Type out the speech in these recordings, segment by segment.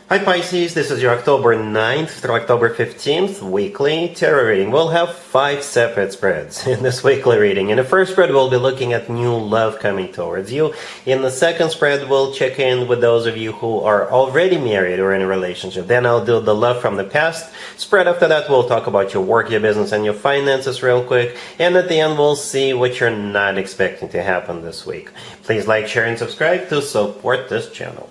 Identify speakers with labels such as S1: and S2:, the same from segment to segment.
S1: Hi Pisces, this is your October 9th through October 15th weekly tarot reading. We'll have 5 separate spreads in this weekly reading. In the first spread, we'll be looking at new love coming towards you. In the second spread, we'll check in with those of you who are already married or in a relationship. Then I'll do the love from the past spread. After that, we'll talk about your work, your business, and your finances real quick. And at the end, we'll see what you're not expecting to happen this week. Please like, share, and subscribe to support this channel.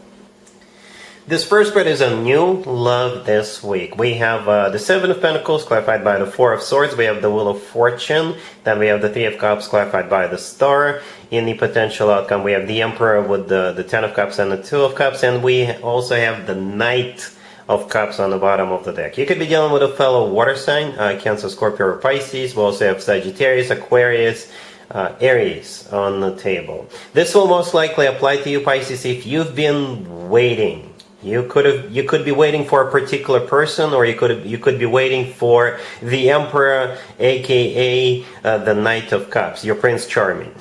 S1: This first spread is a new love this week. We have the Seven of Pentacles clarified by the Four of Swords. We have the Wheel of Fortune. Then we have the Three of Cups clarified by the Star. In the potential outcome, we have the Emperor with the Ten of Cups and the Two of Cups. And we also have the Knight of Cups on the bottom of the deck. You could be dealing with a fellow water sign, Cancer, Scorpio, or Pisces. We also have Sagittarius, Aquarius, Aries on the table. This will most likely apply to you, Pisces, if you've been waiting. You could be waiting for a particular person, or you could be waiting for the Emperor, aka the Knight of Cups, your Prince Charming.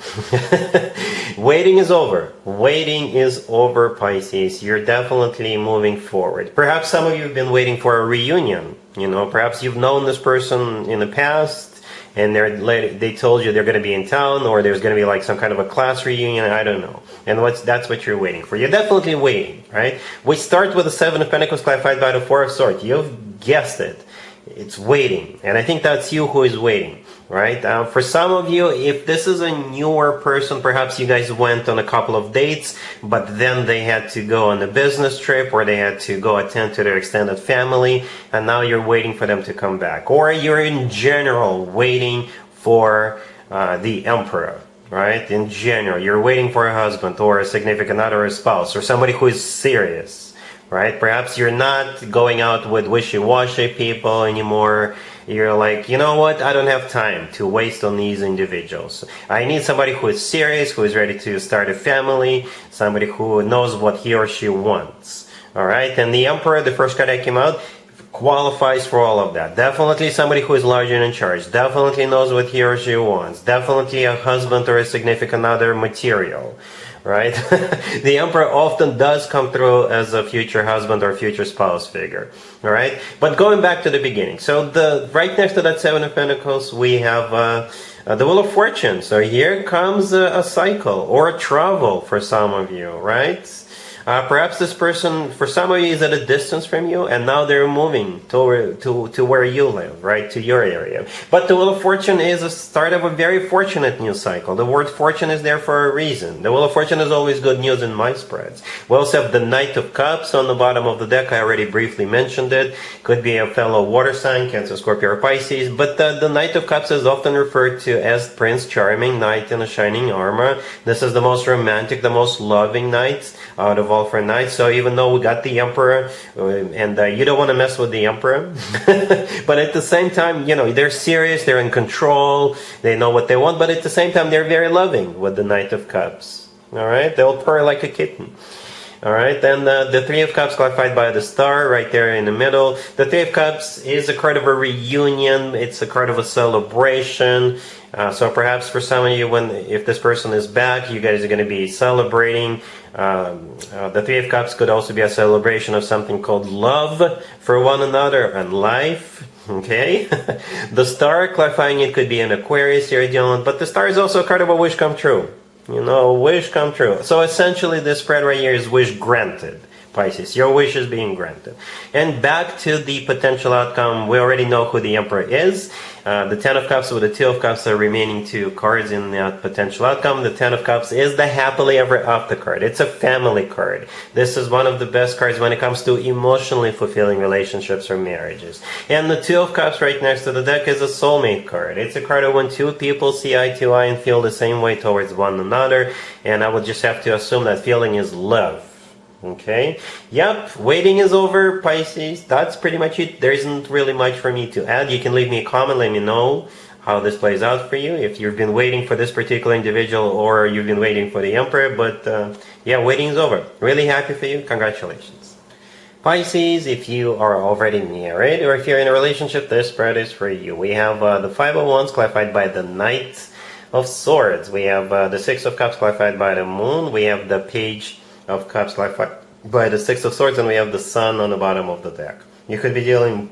S1: Waiting is over. Waiting is over, Pisces. You're definitely moving forward. Perhaps some of you have been waiting for a reunion. Perhaps you've known this person in the past, and they told you they're going to be in town, or there's going to be like some kind of a class reunion, I don't know. And that's what you're waiting for. You're definitely waiting, right? We start with the Seven of Pentacles clarified by the Four of Swords. You've guessed it. It's waiting. And I think that's you who is waiting, right? For some of you, if this is a newer person, perhaps you guys went on a couple of dates, but then they had to go on a business trip, or they had to go attend to their extended family, and now you're waiting for them to come back. Or you're in general waiting for the Emperor, right? In general, you're waiting for a husband or a significant other or a spouse or somebody who is serious, right? Perhaps you're not going out with wishy-washy people anymore. You're like, you know what? I don't have time to waste on these individuals. I need somebody who is serious, who is ready to start a family, somebody who knows what he or she wants. All right? And the Emperor, the first card that came out, qualifies for all of that. Definitely somebody who is large and in charge. Definitely knows what he or she wants. Definitely a husband or a significant other material. Right? The Emperor often does come through as a future husband or future spouse figure. All right? But going back to the beginning. So right next to that Seven of Pentacles, we have the Wheel of Fortune. So here comes a cycle or a travel for some of you, right? Perhaps this person, for some of you, is at a distance from you, and now they're moving to where you live, right, to your area. But the Wheel of Fortune is a start of a very fortunate news cycle. The word fortune is there for a reason. The Wheel of Fortune is always good news in my spreads. We also have the Knight of Cups on the bottom of the deck. I already briefly mentioned it. Could be a fellow water sign, Cancer, Scorpio, or Pisces. But the Knight of Cups is often referred to as Prince Charming, Knight in a shining armor. This is the most romantic, the most loving knight out of all for knights. So even though we got the Emperor, and you don't want to mess with the Emperor, but at the same time, they're serious, they're in control, they know what they want, but at the same time, they're very loving with the Knight of Cups. All right, they'll purr like a kitten. All right, then the Three of Cups clarified by the Star right there in the middle. The Three of Cups is a card of a reunion. It's a card of a celebration. So perhaps for some of you, if this person is back, you guys are going to be celebrating. The Three of Cups could also be a celebration of something called love for one another and life. Okay, the Star clarifying it could be an Aquarius you're dealing with, but the Star is also a card of a wish come true. Wish come true. So essentially this spread right here is wish granted, Pisces. Your wish is being granted. And back to the potential outcome, we already know who the Emperor is. The Ten of Cups with the Two of Cups are remaining 2 cards in that potential outcome. The Ten of Cups is the happily ever after card. It's a family card. This is one of the best cards when it comes to emotionally fulfilling relationships or marriages. And the Two of Cups right next to the deck is a soulmate card. It's a card of when 2 people see eye to eye and feel the same way towards one another. And I would just have to assume that feeling is love. Okay, yep, waiting is over, Pisces. That's pretty much it. There isn't really much for me to add. You can leave me a comment, let me know how this plays out for you, if you've been waiting for this particular individual or you've been waiting for the Emperor. But yeah, waiting is over. Really happy for you. Congratulations. Pisces, if you are already married or if you're in a relationship, this spread is for you. We have the Five of Wands clarified by the Knight of Swords. We have the Six of Cups clarified by the Moon. We have the Page of Cups clarified by the Six of Swords, and we have the Sun on the bottom of the deck. You could be dealing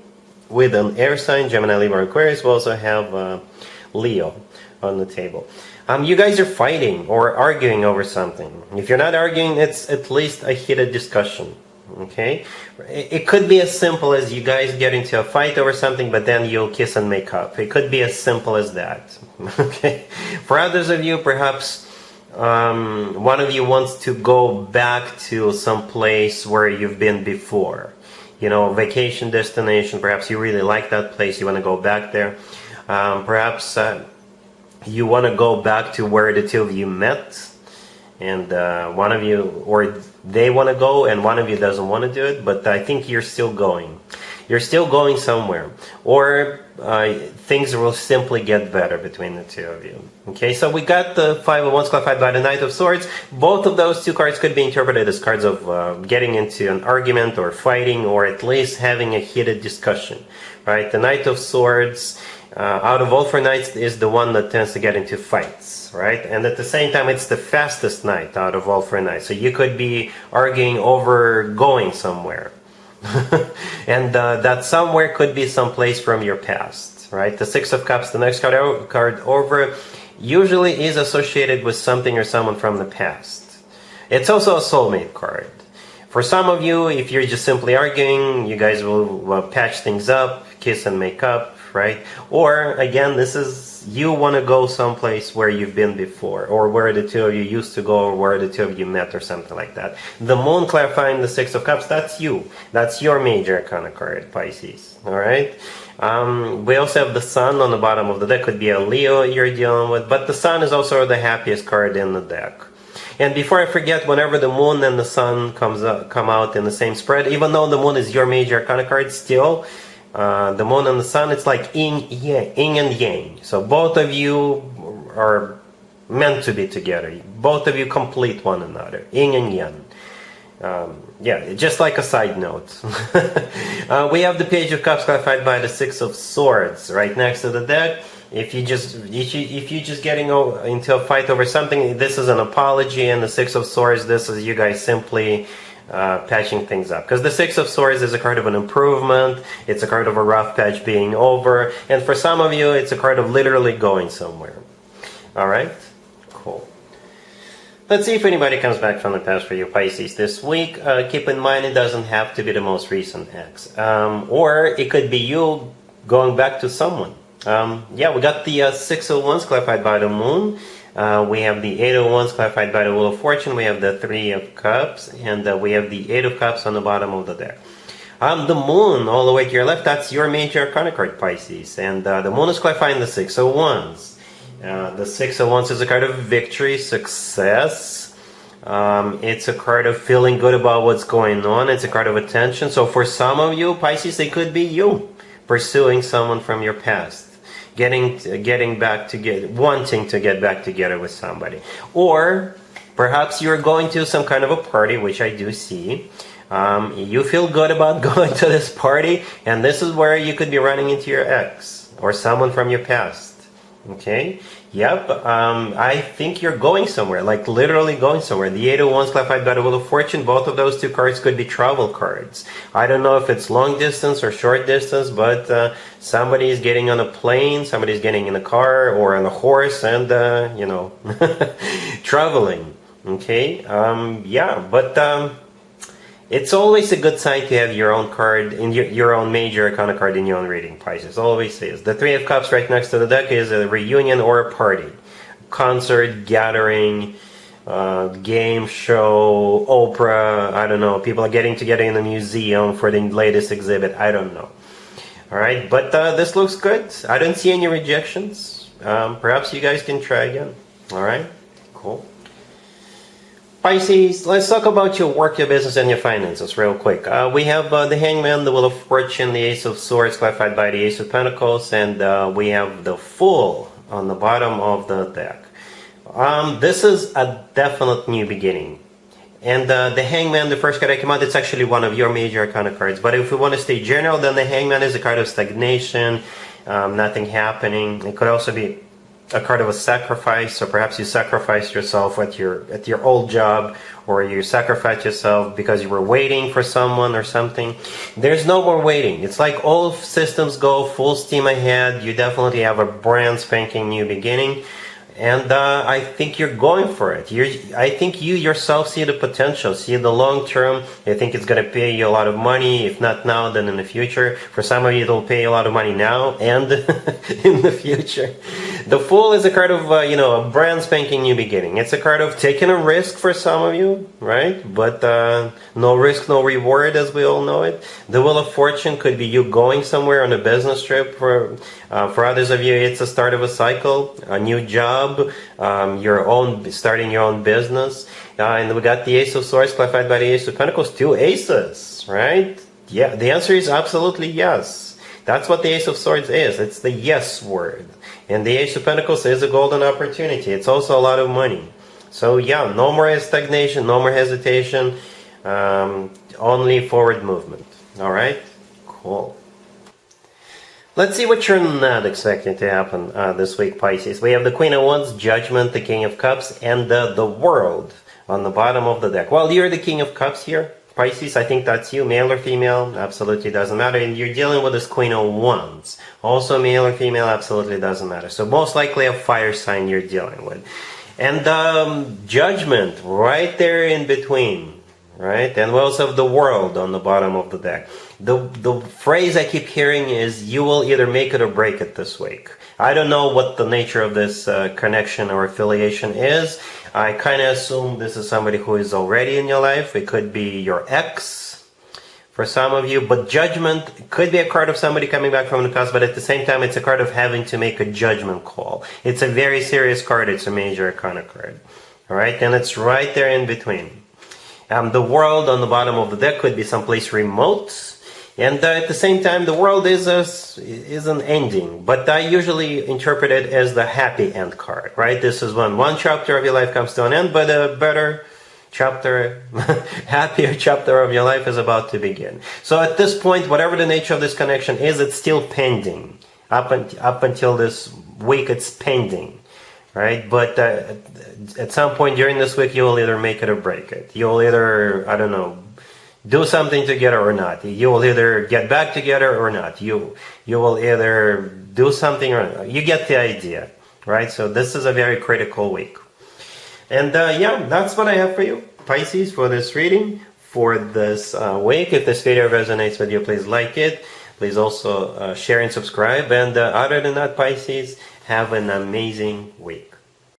S1: with an air sign, Gemini, Libra, Aquarius. We also have Leo on the table. You guys are fighting or arguing over something. If you're not arguing, it's at least a heated discussion. Okay? It could be as simple as you guys get into a fight over something, but then you'll kiss and make up. It could be as simple as that. Okay? For others of you, perhaps one of you wants to go back to some place where you've been before. You know, vacation destination. Perhaps you really like that place. You want to go back there. Perhaps you want to go back to where the two of you met, and one of you, or they want to go and one of you doesn't want to do it, but I think you're still going. You're still going somewhere. Or things will simply get better between the two of you. Okay, so we got the Five of Wands clarified by the Knight of Swords. Both of those two cards could be interpreted as cards of getting into an argument or fighting, or at least having a heated discussion. Right? The Knight of Swords, out of all four knights, is the one that tends to get into fights, right? And at the same time, it's the fastest knight out of all four knights. So you could be arguing over going somewhere. And that somewhere could be someplace from your past, right? The Six of Cups, the next card over, usually is associated with something or someone from the past. It's also a soulmate card. For some of you, if you're just simply arguing, you guys will patch things up, kiss and make up. Right? Or again, this is you want to go someplace where you've been before, or where the two of you used to go, or where the two of you met, or something like that. The Moon clarifying the Six of Cups, that's you. That's your major arcana card, Pisces. All right. We also have the Sun on the bottom of the deck. Could be a Leo you're dealing with, but the Sun is also the happiest card in the deck. And before I forget, whenever the Moon and the Sun come out in the same spread, even though the Moon is your major arcana card, still. The Moon and the Sun, it's like yin and yang. So both of you are meant to be together. Both of you complete one another. Yin and yang. Yeah, just like a side note. We have the Page of Cups clarified by the Six of Swords right next to the deck. If you just getting into a fight over something, this is an apology, and the Six of Swords, this is you guys simply patching things up, because the Six of Swords is a card of an improvement. It's a card of a rough patch being over, and for some of you it's a card of literally going somewhere. Alright, cool. Let's see if anybody comes back from the past for you, Pisces, this week. Keep in mind, it doesn't have to be the most recent ex, or it could be you going back to someone. Yeah, we got the Six of Wands clarified by the Moon. We have the Eight of Wands clarified by the Wheel of Fortune. We have the Three of Cups, and we have the Eight of Cups on the bottom of the deck. The Moon, all the way to your left, that's your major arcana card, Pisces. And the Moon is clarifying the Six of Wands. The Six of Wands is a card of victory, success. It's a card of feeling good about what's going on. It's a card of attention. So for some of you, Pisces, it could be you pursuing someone from your past. Getting back together, wanting to get back together with somebody. Or perhaps you're going to some kind of a party, which I do see. You feel good about going to this party, and this is where you could be running into your ex or someone from your past. Okay? Yep. I think you're going somewhere, like literally going somewhere. The Eight of Wands clarified by the Wheel of Fortune, both of those two cards could be travel cards. I don't know if it's long distance or short distance, but somebody is getting on a plane, somebody's getting in a car or on a horse and, traveling. Okay? Yeah, but it's always a good sign to have your own card, in your own major arcana card in your own reading, Pisces. Always is. The Three of Cups right next to the deck is a reunion or a party. Concert, gathering, game show, opera, I don't know. People are getting together in a museum for the latest exhibit. I don't know. Alright, but this looks good. I don't see any rejections. Perhaps you guys can try again. Alright, cool. Pisces, let's talk about your work, your business, and your finances real quick. We have the Hangman, the Wheel of Fortune, the Ace of Swords clarified by the Ace of Pentacles, and we have the Fool on the bottom of the deck. This is a definite new beginning. And the Hangman, the first card that came out, it's actually one of your major arcana cards. But if we want to stay general, then the Hangman is a card of stagnation, nothing happening. It could also be a card of a sacrifice. So perhaps you sacrificed yourself at your old job, or you sacrificed yourself because you were waiting for someone or something. There's no more waiting. It's like all systems go full steam ahead. You definitely have a brand spanking new beginning. And I think you're going for it. I think you yourself see the potential, see the long term. I think it's going to pay you a lot of money. If not now, then in the future. For some of you, it'll pay you a lot of money now and in the future. The Fool is a card of, a brand spanking new beginning. It's a card of taking a risk for some of you, right? But no risk, no reward, as we all know it. The Wheel of Fortune could be you going somewhere on a business trip. For others of you, it's the start of a cycle, a new job, starting your own business. And we got the Ace of Swords clarified by the Ace of Pentacles, 2 aces, right? Yeah, the answer is absolutely yes. That's what the Ace of Swords is. It's the yes word. And the Ace of Pentacles is a golden opportunity. It's also a lot of money. So yeah, no more stagnation, no more hesitation, only forward movement. All right? Cool. Let's see what you're not expecting to happen this week, Pisces. We have the Queen of Wands, Judgment, the King of Cups, and the World on the bottom of the deck. Well, you're the King of Cups here, Pisces. I think that's you, male or female, absolutely doesn't matter. And you're dealing with this Queen of Wands. Also male or female, absolutely doesn't matter. So most likely a fire sign you're dealing with. And Judgment, right there in between, right? And we also have the World on the bottom of the deck. The phrase I keep hearing is, you will either make it or break it this week. I don't know what the nature of this connection or affiliation is. I kind of assume this is somebody who is already in your life. It could be your ex for some of you, but Judgment could be a card of somebody coming back from the past, but at the same time, it's a card of having to make a judgment call. It's a very serious card. It's a major arcana card. All right, and it's right there in between. The World on the bottom of the deck could be someplace remote. And at the same time, the World is an ending, but I usually interpret it as the happy end card, right? This is when one chapter of your life comes to an end, but a better chapter, happier chapter of your life is about to begin. So at this point, whatever the nature of this connection is, it's still pending. Up until this week, it's pending, right? But at some point during this week, you will either make it or break it. You'll either, I don't know, do something together or not. You will either get back together or not. You will either do something or not. You get the idea, right? So this is a very critical week. And yeah, that's what I have for you, Pisces, for this reading, for this week. If this video resonates with you, please like it. Please also share and subscribe. And other than that, Pisces, have an amazing week.